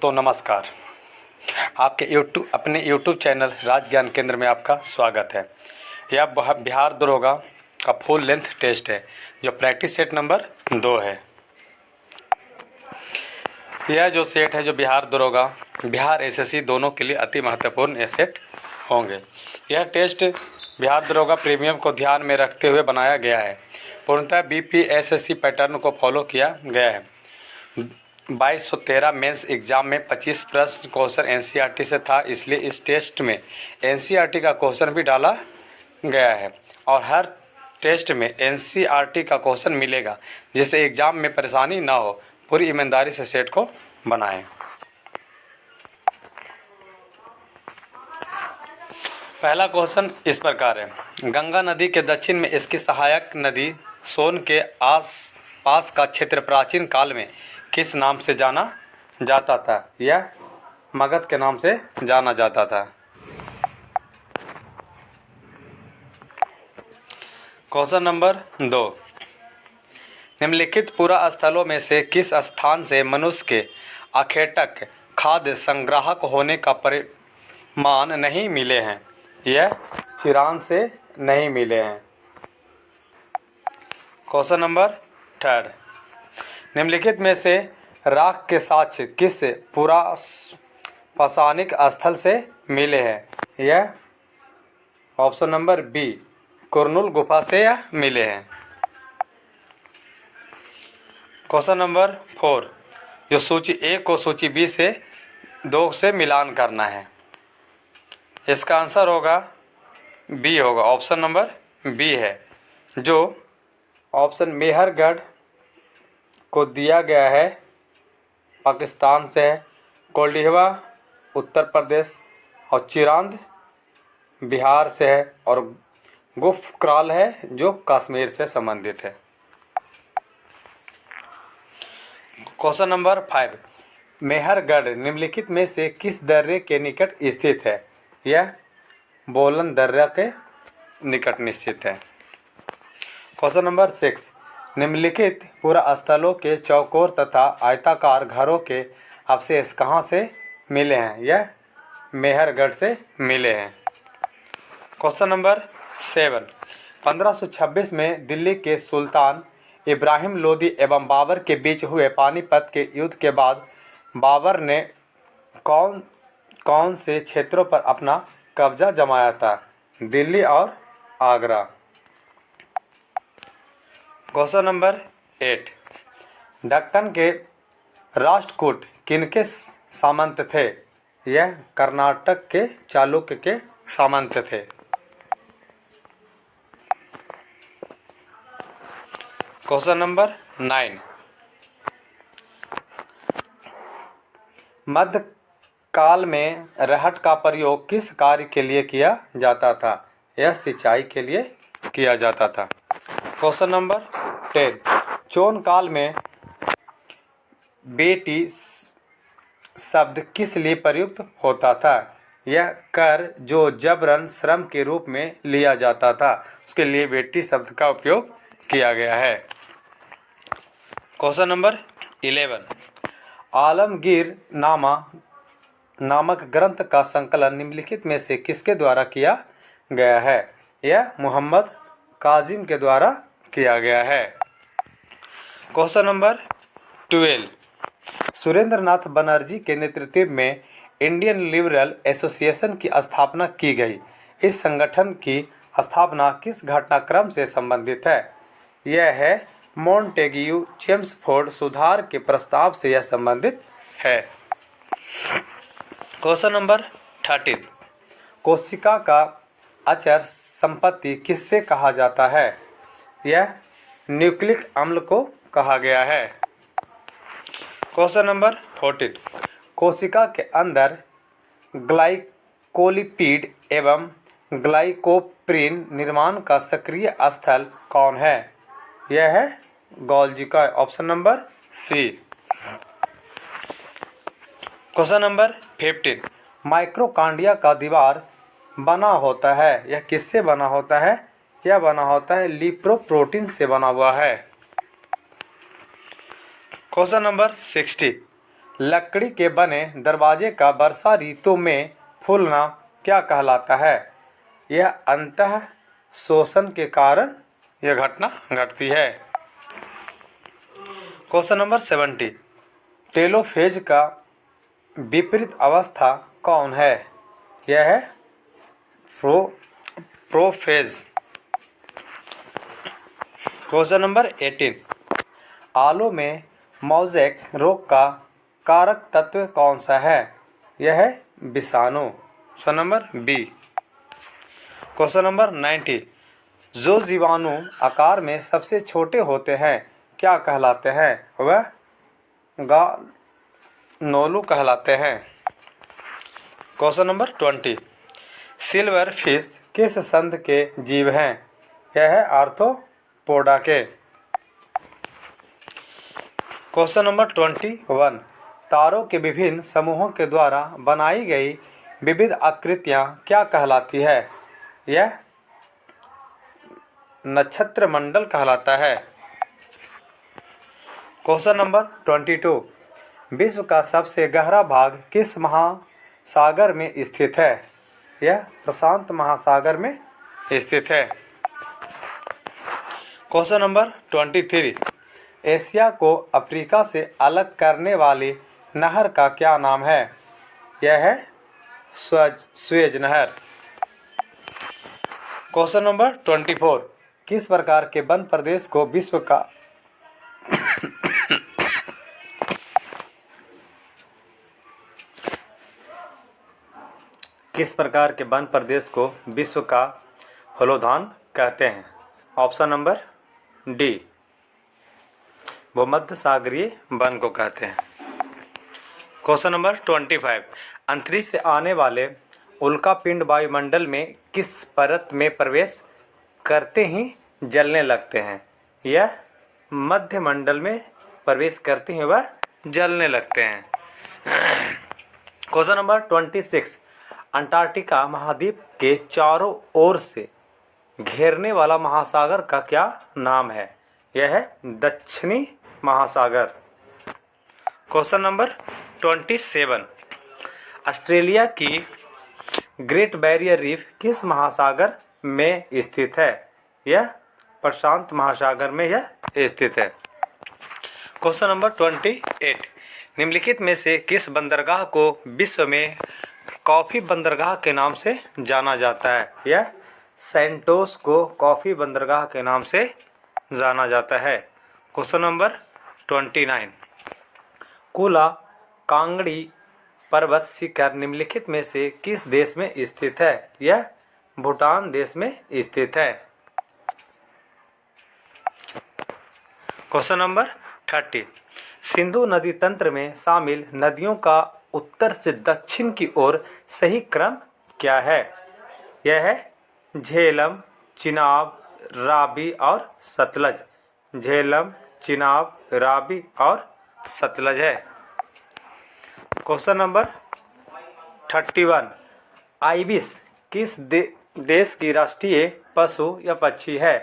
दोस्तों नमस्कार। आपके अपने यूट्यूब चैनल राज ज्ञान केंद्र में आपका स्वागत है। यह बिहार दरोगा का फुल लेंथ टेस्ट है जो प्रैक्टिस सेट नंबर 2 है। यह जो सेट है जो बिहार दरोगा बिहार एसएससी दोनों के लिए अति महत्वपूर्ण सेट होंगे। यह टेस्ट बिहार दरोगा प्रीमियम को ध्यान में रखते हुए बनाया गया है। पूर्णतः बीपीएसएससी पैटर्न को फॉलो किया गया है। 2213 मेंस एग्जाम में 25 प्रश्न क्वेश्चन एनसीईआरटी से था, इसलिए इस टेस्ट में एनसीईआरटी का क्वेश्चन भी डाला गया है और हर टेस्ट में एनसीईआरटी का क्वेश्चन मिलेगा जिससे एग्जाम में परेशानी ना हो। पूरी ईमानदारी से सेट को बनाएं। पहला क्वेश्चन इस प्रकार है। गंगा नदी के दक्षिण में इसकी सहायक नदी सोन के आस पास का क्षेत्र प्राचीन काल में किस नाम से जाना जाता था? यह मगध के नाम से जाना जाता था। Question number 2। निम्नलिखित पुरा स्थलों में से किस स्थान से मनुष्य के अखेटक खाद्य संग्राहक होने का प्रमाण नहीं मिले हैं? यह चिरान से नहीं मिले हैं। Question number 3। निम्नलिखित में से राख के साक्ष्य किस पुरापाषाणिक स्थल से मिले हैं? यह ऑप्शन नंबर बी कुरनूल गुफा से यह मिले हैं। Question number 4। जो सूची ए को सूची बी से 2 से मिलान करना है। इसका आंसर होगा बी होगा, ऑप्शन नंबर बी है। जो ऑप्शन मेहरगढ़ को दिया गया है पाकिस्तान से है, कोल्डिहवा उत्तर प्रदेश और चिरांद बिहार से है और गुफक्राल है जो कश्मीर से संबंधित है। Question number 5। मेहरगढ़ निम्नलिखित में से किस दर्रे के निकट स्थित है? यह बोलन दर्रा के निकट निश्चित है। Question number 6। निम्नलिखित पुरा स्थलों के चौकोर तथा आयताकार घरों के अवशेष कहाँ से मिले हैं? यह मेहरगढ़ से मिले हैं। Question number 7। 1526 में दिल्ली के सुल्तान इब्राहिम लोदी एवं बाबर के बीच हुए पानीपत के युद्ध के बाद बाबर ने कौन से क्षेत्रों पर अपना कब्जा जमाया था? दिल्ली और आगरा। Question number 8। दक्कन के राष्ट्रकूट किनके सामंत थे? यह कर्नाटक के चालुक्य के सामंत थे। Question number 9। मध्यकाल में रहट का प्रयोग किस कार्य के लिए किया जाता था? यह सिंचाई के लिए किया जाता था। Question number 10। चोन काल में बेटी शब्द किस लिए प्रयुक्त होता था? यह कर जो जबरन श्रम के रूप में लिया जाता था उसके लिए बेटी शब्द का उपयोग किया गया है। Question number 11। आलमगीर नामक ग्रंथ का संकलन निम्नलिखित में से किसके द्वारा किया गया है? यह मोहम्मद काजिम के द्वारा किया गया है। Question number 12। सुरेंद्रनाथ बनर्जी के नेतृत्व में इंडियन लिबरल एसोसिएशन की स्थापना की गई। इस संगठन की स्थापना किस घटनाक्रम से संबंधित है? यह है मॉन्टेग्यू चेम्सफोर्ड सुधार के प्रस्ताव से यह संबंधित है। Question number 13। कोशिका का अचर संपत्ति किससे कहा जाता है? यह न्यूक्लिक अम्ल को कहा गया है। Question number 14। कोशिका के अंदर ग्लाइकोलिपिड एवं ग्लाइकोप्रीन निर्माण का सक्रिय स्थल कौन है? यह है गोल्जी का, option number C. Question number 15। माइक्रोकांडिया का दीवार बना होता है, यह किससे बना होता है? यह बना होता है लिपोप्रोटीन से बना हुआ है। Question number 16। लकड़ी के बने दरवाजे का वर्षा ऋतु में फूलना क्या कहलाता है? यह अंतः शोषण के कारण यह घटना घटती है। क्वेश्चन नंबर 70, टेलोफेज का विपरीत अवस्था कौन है? यह है प्रोफेज। क्वेश्चन नंबर 18, आलू में मोज़ेक रोग का कारक तत्व कौन सा है? यह है विषाणु। Option number B. Question number 90, जो जीवाणु आकार में सबसे छोटे होते हैं क्या कहलाते हैं? वह नोलू कहलाते हैं। क्वेश्चन नंबर 20, सिल्वर फिश किस संघ के जीव हैं? यह है आर्थ्रोपोडा के। क्वेश्चन नंबर 21, तारों के विभिन्न समूहों के द्वारा बनाई गई विविध आकृतियाँ क्या कहलाती है? यह नक्षत्र मंडल कहलाता है। क्वेश्चन नंबर 22, विश्व का सबसे गहरा भाग किस महासागर में स्थित है? यह प्रशांत महासागर में स्थित है। क्वेश्चन नंबर 23, एशिया को अफ्रीका से अलग करने वाली नहर का क्या नाम है? यह है सुएज नहर। क्वेश्चन नंबर 24, किस प्रकार के वन प्रदेश को विश्व का हलोधान कहते हैं? ऑप्शन नंबर डी, भूमध्य सागरीय वन को कहते हैं। क्वेश्चन नंबर 25, अंतरिक्ष से आने वाले उल्कापिंड वायुमंडल में किस परत में प्रवेश करते ही जलने लगते हैं? यह मध्य मंडल में प्रवेश करते ही वह जलने लगते हैं। क्वेश्चन नंबर 26, अंटार्कटिका महाद्वीप के चारों ओर से घेरने वाला महासागर का क्या नाम है? यह है दक्षिणी महासागर। क्वेश्चन नंबर 27, ऑस्ट्रेलिया की ग्रेट बैरियर रीफ किस महासागर में स्थित है? यह प्रशांत महासागर में यह स्थित है। क्वेश्चन नंबर 28, निम्नलिखित में से किस बंदरगाह को विश्व में कॉफी बंदरगाह के नाम से जाना जाता है? यह सेंटोस को कॉफी बंदरगाह के नाम से जाना जाता है। क्वेश्चन नंबर 29, कुला कांगड़ी पर्वत शिखर निम्नलिखित में से किस देश में स्थित है? यह भूटान देश में स्थित है। क्वेश्चन नंबर 30, सिंधु नदी तंत्र में शामिल नदियों का उत्तर से दक्षिण की ओर सही क्रम क्या है? यह है झेलम, चिनाब, रावी और सतलज। झेलम, चिनाब, रावी और सतलज है। क्वेश्चन नंबर 31, आइबिस किस देश की राष्ट्रीय पशु या पक्षी है?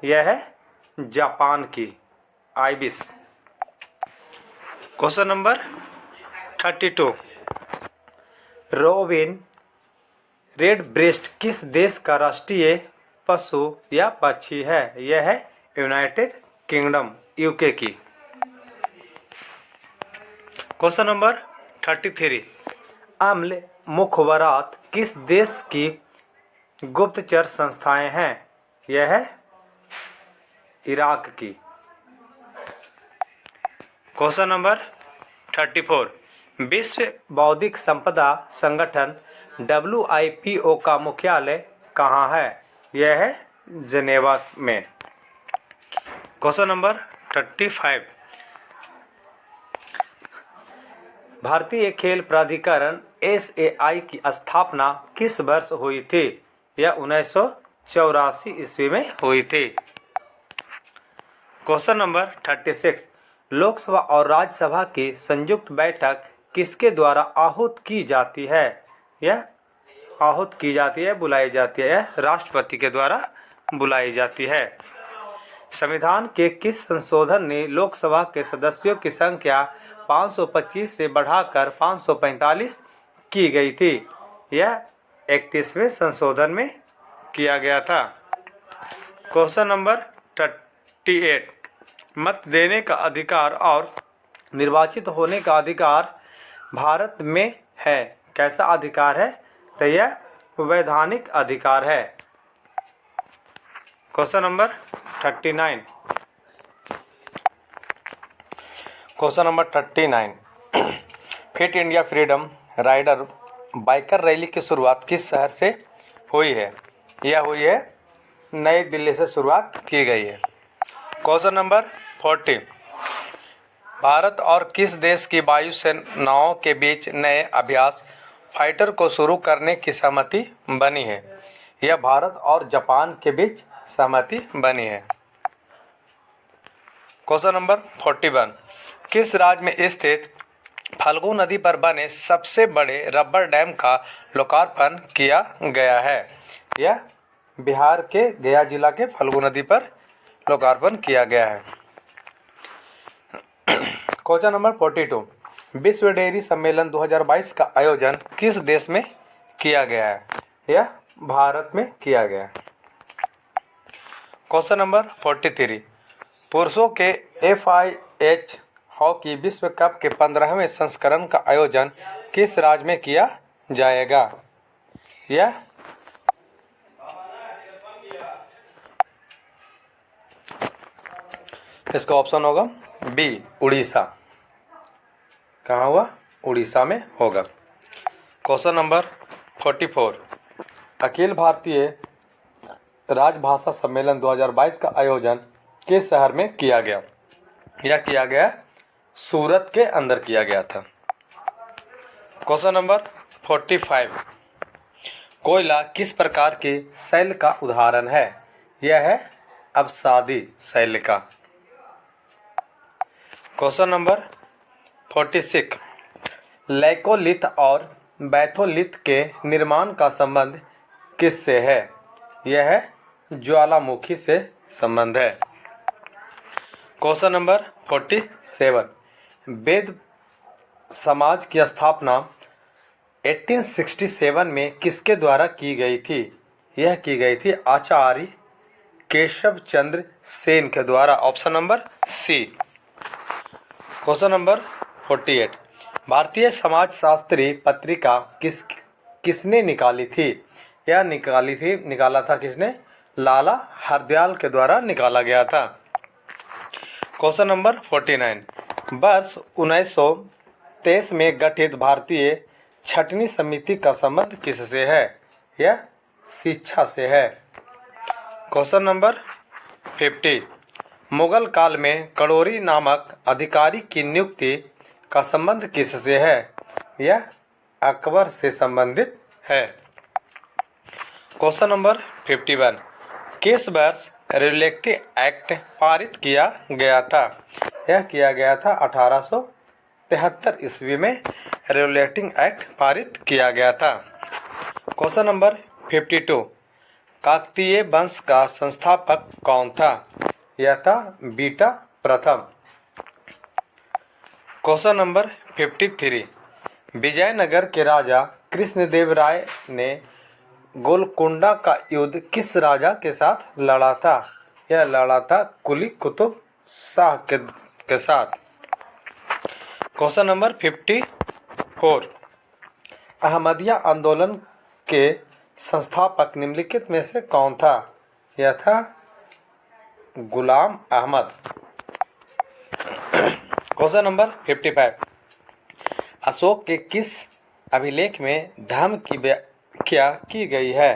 यह है जापान की ibis. Question number 32, robin red breast किस देश का राष्ट्रीय पशु या पक्षी है? यह है यूनाइटेड किंगडम यूके की। क्वेश्चन नंबर 33, अम्ल मुखबरात किस देश की गुप्तचर संस्थाएं हैं? यह है इराक की। क्वेश्चन नंबर 34, विश्व बौद्धिक संपदा संगठन WIPO का मुख्यालय कहाँ है? यह है जेनेवा में। क्वेश्चन नंबर 35, भारतीय खेल प्राधिकरण SAI की स्थापना किस वर्ष हुई थी? यह 1984 ईस्वी में हुई थी। क्वेश्चन नंबर 36, लोकसभा और राज्यसभा की संयुक्त बैठक किसके द्वारा आहूत की जाती है? यह आहूत की जाती है, बुलाई जाती है, राष्ट्रपति के द्वारा बुलाई जाती है। संविधान के किस संशोधन ने लोकसभा के सदस्यों की संख्या 525 से बढ़ाकर 545 की गई थी। यह 31वें संशोधन में किया गया था। क्वेश्चन नंबर 38, मत देने का अधिकार और निर्वाचित होने का अधिकार भारत में है। कैसा अधिकार है? तो यह वैधानिक अधिकार है। Question number 39, question number 39, fit India freedom rider biker rally की शुरुआत किस शहर से हुई है? यह हुई है नई दिल्ली से शुरुआत की गई है। क्वेश्चन नंबर 40, भारत और किस देश की वायु सेनाओं के बीच नए अभ्यास फाइटर को शुरू करने की सहमति बनी है? यह भारत और जापान के बीच सहमति बनी है। क्वेश्चन नंबर 41, किस राज्य में स्थित फल्गु नदी पर बने सबसे बड़े रबर डैम का लोकार्पण किया गया है? यह बिहार के गया जिला के फल्गु नदी पर लोकार्पण किया गया है। क्वेश्चन नंबर 42, विश्व डेयरी सम्मेलन 2022 का आयोजन किस देश में किया गया है? यह भारत में किया गया है। क्वेश्चन नंबर 43, पुरुषों के FIH हॉकी विश्व कप के 15वें संस्करण का आयोजन किस राज्य में किया जाएगा? यह इसका ऑप्शन होगा बी, उड़ीसा। कहाँ हुआ? उड़ीसा में होगा। क्वेश्चन नंबर 44, अखिल भारतीय राजभाषा सम्मेलन 2022 का आयोजन किस शहर में किया गया? यह किया गया सूरत के अंदर किया गया था। क्वेश्चन नंबर 45, कोयला किस प्रकार की शैल का उदाहरण है? यह है अवसादी शैल का। क्वेश्चन नंबर 46, लैकोलिथ और बैथोलिथ के निर्माण का संबंध किससे है? यह है ज्वालामुखी से संबंध है। क्वेश्चन नंबर 47, वेद समाज की स्थापना 1867 में किसके द्वारा की गई थी? यह की गई थी आचार्य केशव चंद्र सेन के द्वारा। Option number C. Question number 48, भारतीय समाजशास्त्री पत्रिका किसने निकाली थी? यह निकाला था किसने? लाला हरदयाल के द्वारा निकाला गया था। क्वेश्चन नंबर 49, वर्ष 1923 में गठित भारतीय छटनी समिति का संबंध किससे है? यह शिक्षा से है। क्वेश्चन नंबर 50, मुगल काल में कड़ोरी नामक अधिकारी की नियुक्ति का संबंध किससे है? यह अकबर से संबंधित है। क्वेश्चन नंबर 51, किस वर्ष रेगुलेटरी एक्ट पारित किया गया था? यह किया गया था 1873 ईस्वी में रेगुलेटिंग एक्ट पारित किया गया था। क्वेश्चन नंबर 52, काकतीय वंश का संस्थापक कौन था? यह था बीटा प्रथम। क्वेश्चन नंबर 53, विजयनगर के राजा कृष्णदेवराय ने गोलकुंडा का युद्ध किस राजा के साथ लड़ा था? यह लड़ा था कुली कुतुब शाह के साथ। क्वेश्चन नंबर 54, अहमदिया आंदोलन के संस्थापक निम्नलिखित में से कौन था? यह था गुलाम अहमद। क्वेश्चन नंबर 55, अशोक के किस अभिलेख में धर्म की व्याख्या की गई है?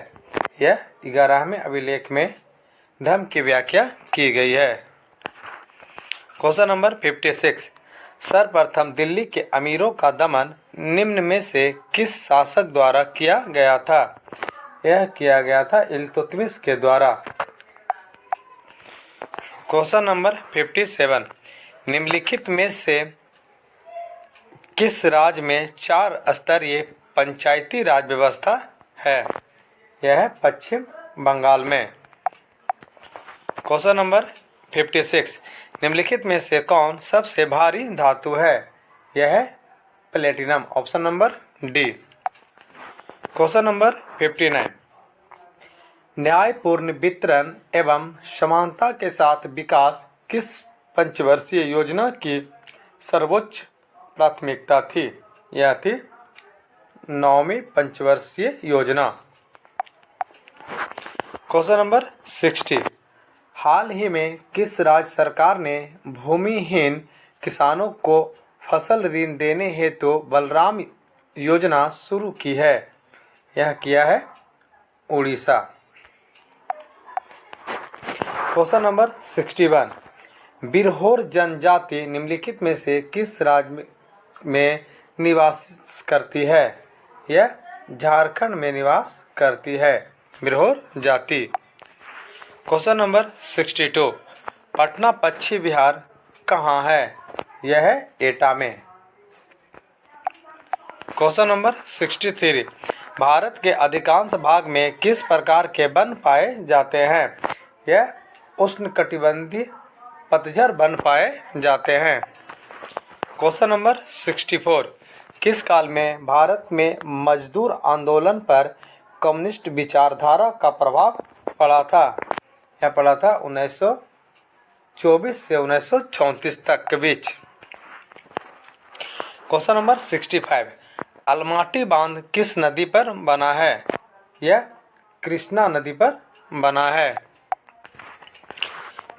यह 11वें अभिलेख में धर्म की व्याख्या की गई है। क्वेश्चन नंबर 56, सर्वप्रथम दिल्ली के अमीरों का दमन निम्न में से किस शासक द्वारा किया गया था? यह किया गया था इल्तुतमिश के द्वारा। क्वेश्चन नंबर 57, निम्नलिखित में से किस राज्य में 4 स्तरीय पंचायती राज व्यवस्था है? यह है पश्चिम बंगाल में। क्वेश्चन नंबर 56, निम्नलिखित में से कौन सबसे भारी धातु है? यह है platinum. Option number D. Question number 59, न्यायपूर्ण वितरण एवं समानता के साथ विकास किस पंचवर्षीय योजना की सर्वोच्च प्राथमिकता थी? यह थी 9वीं पंचवर्षीय योजना। क्वेश्चन नंबर 60, हाल ही में किस राज्य सरकार ने भूमिहीन किसानों को फसल ऋण देने हेतु बलराम योजना शुरू की है? यह किया है उड़ीसा। क्वेश्चन नंबर 61, बिरहोर जनजाति निम्नलिखित में से किस राज्य में निवास करती है? यह झारखंड में निवास करती है बिरहोर जाति। क्वेश्चन नंबर 62, पटना पश्चिम बिहार कहाँ है? यह है एटा में। क्वेश्चन नंबर 63, भारत के अधिकांश भाग में किस प्रकार के वन पाए जाते हैं? यह उष्णकटिबंधीय पतझड़ वन पाए जाते हैं। क्वेश्चन नंबर 64, किस काल में भारत में मजदूर आंदोलन पर कम्युनिस्ट विचारधारा का प्रभाव पड़ा था? यह पड़ा था 1924 से 1934 तक के बीच। क्वेश्चन नंबर 65, अलमाटी बांध किस नदी पर बना है? यह कृष्णा नदी पर बना है।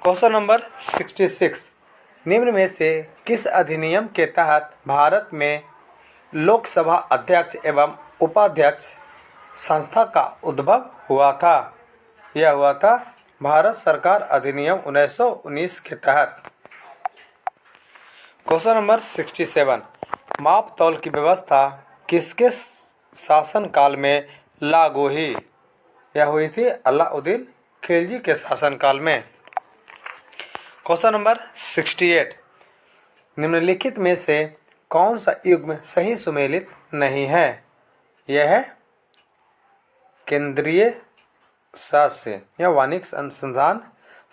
क्वेश्चन नंबर 66, निम्न में से किस अधिनियम के तहत भारत में लोकसभा अध्यक्ष एवं उपाध्यक्ष संस्था का उद्भव हुआ था? यह हुआ था भारत सरकार अधिनियम 1919 के तहत। क्वेश्चन नंबर 67, माप तौल की व्यवस्था किसके शासन काल में लागू हुई? यह हुई थी अलाउद्दीन खिलजी के शासन काल में। क्वेश्चन नंबर 68, निम्नलिखित में से कौन सा युग्म सही सुमेलित नहीं है? यह है केंद्रीय शास्य या वाणिज्य अनुसंधान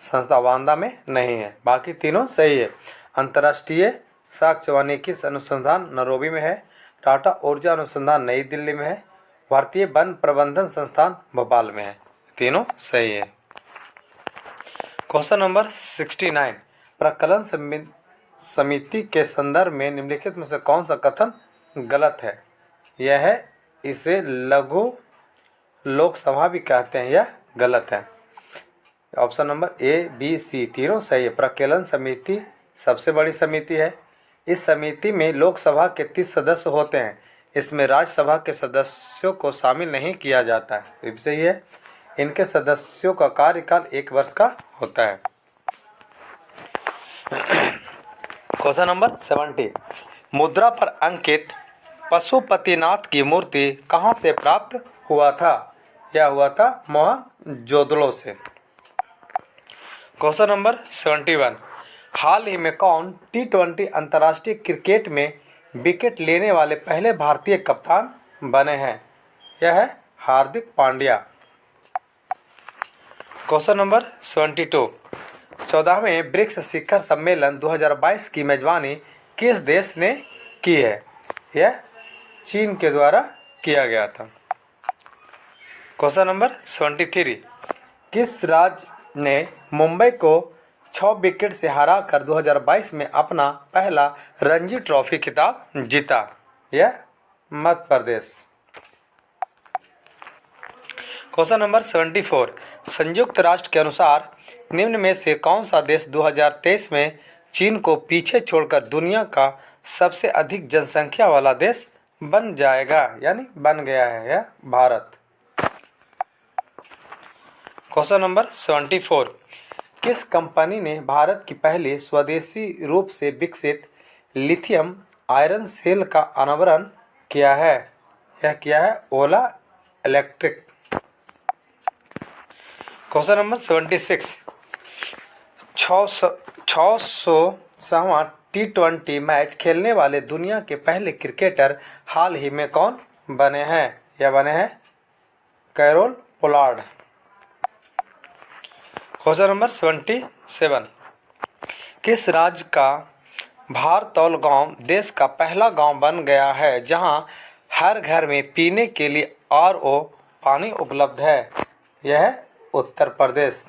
संस्था वांदा में नहीं है, बाकी तीनों सही है। अंतर्राष्ट्रीय साक्ष्य वानिकी अनुसंधान नैरोबी में है, टाटा ऊर्जा अनुसंधान नई दिल्ली में है, भारतीय वन प्रबंधन संस्थान भोपाल में है। तीनों सही है। क्वेश्चन नंबर 69, प्रकलन समिति के संदर्भ में निम्नलिखित में से कौन सा कथन गलत है? यह है इसे लघु लोकसभा भी कहते हैं, यह गलत है। Option number A B C तीनों सही है। प्रकलन समिति सबसे बड़ी समिति है। इस समिति में लोकसभा के 30 सदस्य होते हैं। इसमें राज्यसभा के सदस्यों को शामिल नहीं किया जाता है, तो सही है। इनके सदस्यों का कार्यकाल 1 वर्ष का होता है। क्वेश्चन नंबर 70, मुद्रा पर अंकित पशुपतिनाथ की मूर्ति कहाँ से प्राप्त हुआ था? यह हुआ था मोहनजोदड़ो से। क्वेश्चन नंबर 71, हाल ही में कौन T20 अंतर्राष्ट्रीय क्रिकेट में विकेट लेने वाले पहले भारतीय कप्तान बने हैं? यह है Hardik Pandya. Question number 72, 14वें BRICS शिखर सम्मेलन 2022 की मेजबानी किस देश ने की है? यह चीन के द्वारा किया गया था। क्वेश्चन नंबर 73, किस राज्य ने मुंबई को 6 विकेट से हराकर 2022 में अपना पहला रणजी ट्रॉफी खिताब जीता? यह मध्य प्रदेश। क्वेश्चन नंबर 74, संयुक्त राष्ट्र के अनुसार निम्न में से कौन सा देश 2023 में चीन को पीछे छोड़कर दुनिया का सबसे अधिक जनसंख्या वाला देश बन जाएगा, यानी बन गया है? यह भारत। क्वेश्चन नंबर 74, किस कंपनी ने भारत की पहली स्वदेशी रूप से विकसित लिथियम आयरन सेल का अनावरण किया है? यह किया है ओला इलेक्ट्रिक। क्वेश्चन नंबर 76, 600वां T20 मैच खेलने वाले दुनिया के पहले क्रिकेटर हाल ही में कौन बने हैं? यह बने हैं कैरोल पोलार्ड। क्वेश्चन नंबर 77, किस राज्य का भारतौल गांव देश का पहला गांव बन गया है जहां हर घर में पीने के लिए आरओ पानी उपलब्ध है। यह है Uttar Pradesh.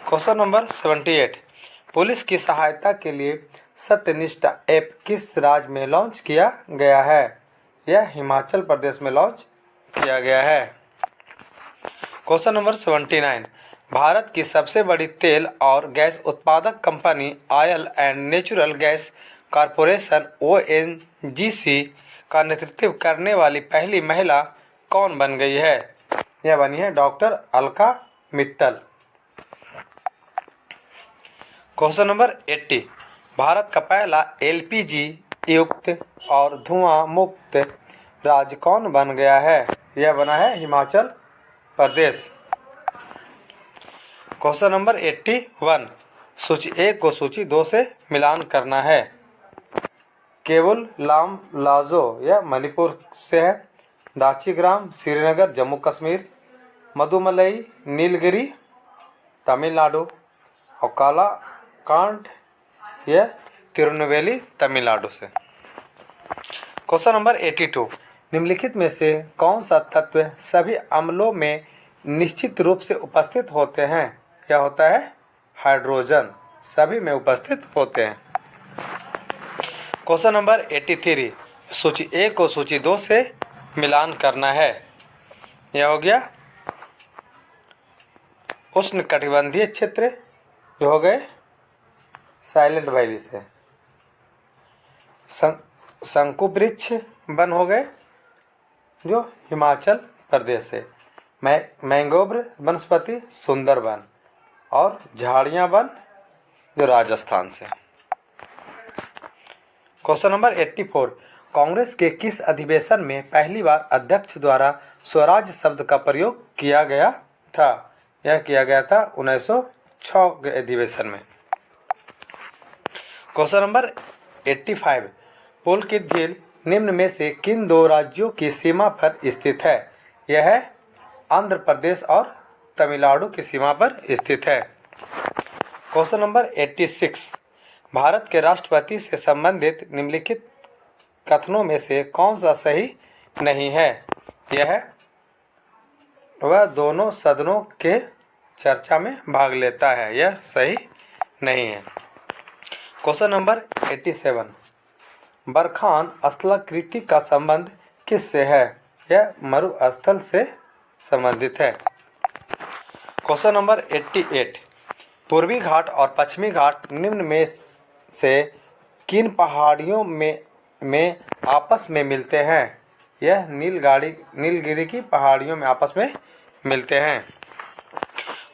Question number 78, police की सहायता के लिए सत्यनिष्ठा ऐप किस राज्य में लॉन्च किया गया है? यह हिमाचल प्रदेश में लॉन्च किया गया है। क्वेश्चन नंबर 79, भारत की सबसे बड़ी तेल और गैस उत्पादक company oil and natural gas corporation ONGC का नेतृत्व करने वाली पहली महिला कौन बन गई है? यह बनी है doctor Alka Mittal. Question number 80, Bharat का पहला LPG युक्त और धुआं मुक्त राज्य कौन बन गया है? यह बना है हिमाचल प्रदेश। क्वेश्चन नंबर 81, सूची 1 को सूची 2 से मिलान करना है। केवल लाम लाजो यह मणिपुर से है। दाचीग्राम श्रीनगर जम्मू कश्मीर। मधुमलई नीलगिरी तमिलनाडु। और कालाकांड यह तिरुनेलवेली तमिलनाडु से। क्वेश्चन नंबर 82, निम्नलिखित में से कौन सा तत्व सभी अम्लों में निश्चित रूप से उपस्थित होते हैं? क्या होता है? हाइड्रोजन सभी में उपस्थित होते हैं। क्वेश्चन नंबर 83, सूची 1 को सूची 2 से मिलान करना है। यह हो गया उष्ण कटिबंधीय क्षेत्र जो हो गए साइलेंट वैली से। शंकु वृक्ष वन हो गए जो हिमाचल प्रदेश से। मैंग्रोव वनस्पति सुंदरवन। और झाड़ियाँ वन जो राजस्थान से। क्वेश्चन नंबर 84, कांग्रेस के किस अधिवेशन में पहली बार अध्यक्ष द्वारा स्वराज शब्द का प्रयोग किया गया था? यह किया गया था 1906 के अधिवेशन में। क्वेश्चन नंबर 85, पुलकित झील निम्न में से किन 2 राज्यों की सीमा पर स्थित है? यह है आंध्र प्रदेश और तमिलनाडु की सीमा पर स्थित है। क्वेश्चन नंबर 86, भारत के राष्ट्रपति से संबंधित निम्नलिखित कथनों में से कौन सा सही नहीं है? यह है वह दोनों सदनों के चर्चा में भाग लेता है। यह सही नहीं है। क्वेश्चन नंबर 87, बरखान स्थलाकृति का संबंध किससे है? यह मरुस्थल से संबंधित है। क्वेश्चन नंबर 88, पूर्वी घाट और पश्चिमी घाट निम्न में से किन पहाड़ियों में आपस में मिलते हैं? यह नीलगिरी की पहाड़ियों में आपस में मिलते हैं।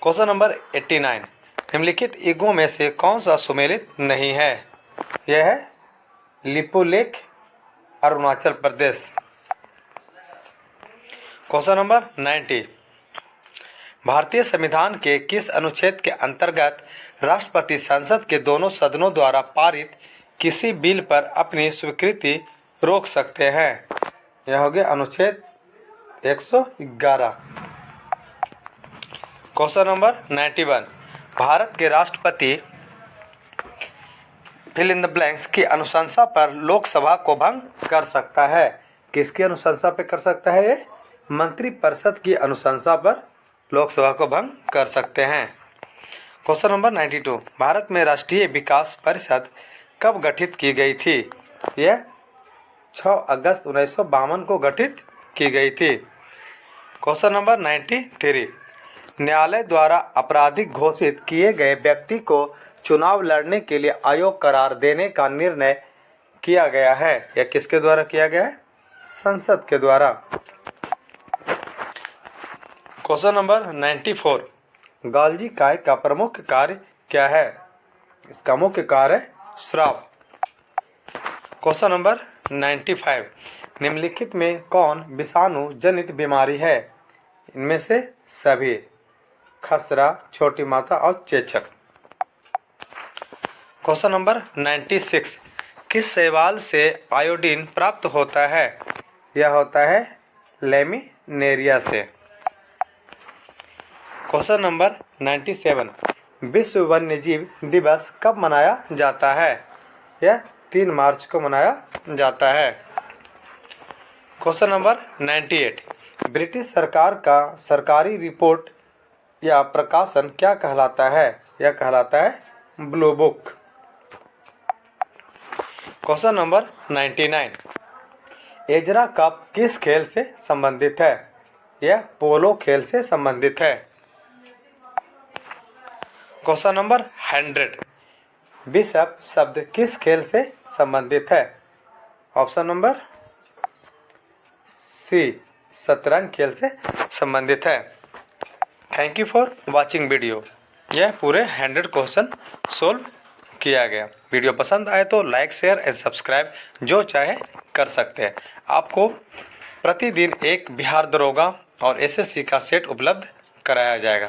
क्वेश्चन नंबर 89, निम्नलिखित इगों में से कौन सा सुमेलित नहीं है? यह है लिपुलेख अरुणाचल प्रदेश। क्वेश्चन नंबर 90, भारतीय संविधान के किस अनुच्छेद के अंतर्गत राष्ट्रपति संसद के दोनों सदनों द्वारा पारित किसी बिल पर अपनी स्वीकृति रोक सकते हैं? यह हो गया अनुच्छेद 111। क्वेश्चन नंबर 91, भारत के राष्ट्रपति फिल इन द ब्लैंक्स की अनुशंसा पर लोकसभा को भंग कर सकता है। किसकी अनुशंसा पे कर सकता है? ये मंत्रिपरिषद की अनुशंसा पर लोकसभा को भंग कर सकते हैं। क्वेश्चन नंबर 92, भारत में राष्ट्रीय विकास परिषद कब गठित की गई थी? यह 6 अगस्त 1952 को गठित की गई थी। क्वेश्चन नंबर 93, न्यायालय द्वारा आपराधिक घोषित किए गए व्यक्ति को चुनाव लड़ने के लिए अयोग्य करार देने का निर्णय किया गया है। यह किसके द्वारा किया गया है? संसद के द्वारा। क्वेश्चन नंबर 94, गाल्जी काय का प्रमुख कार्य क्या है? इसका मुख्य कार्य श्राप। क्वेश्चन नंबर 95, निम्नलिखित में कौन विषाणु जनित बीमारी है? इनमें से सभी, खसरा, छोटी माता और चेचक। क्वेश्चन नंबर 96, किस शैवाल से आयोडीन प्राप्त होता है? यह होता है लेमिनेरिया से। क्वेश्चन नंबर 97, विश्व वन्यजीव दिवस कब मनाया जाता है? यह 3 मार्च को मनाया जाता है। क्वेश्चन नंबर 98, ब्रिटिश सरकार का सरकारी रिपोर्ट या प्रकाशन क्या कहलाता है? यह कहलाता है blue book. Question number 99, Ezra cup किस खेल से संबंधित है? यह पोलो खेल से संबंधित है। क्वेश्चन नंबर 100, बिशप शब्द किस खेल से संबंधित है? ऑप्शन नंबर सी, शतरंज खेल से संबंधित है। Thank you for watching video. यह पूरे 100 क्वेश्चन सोल्व किया गया। वीडियो पसंद आए तो लाइक, शेयर एंड सब्सक्राइब जो चाहे कर सकते हैं। आपको प्रतिदिन एक बिहार दरोगा और एसएससी का सेट उपलब्ध कराया जाएगा।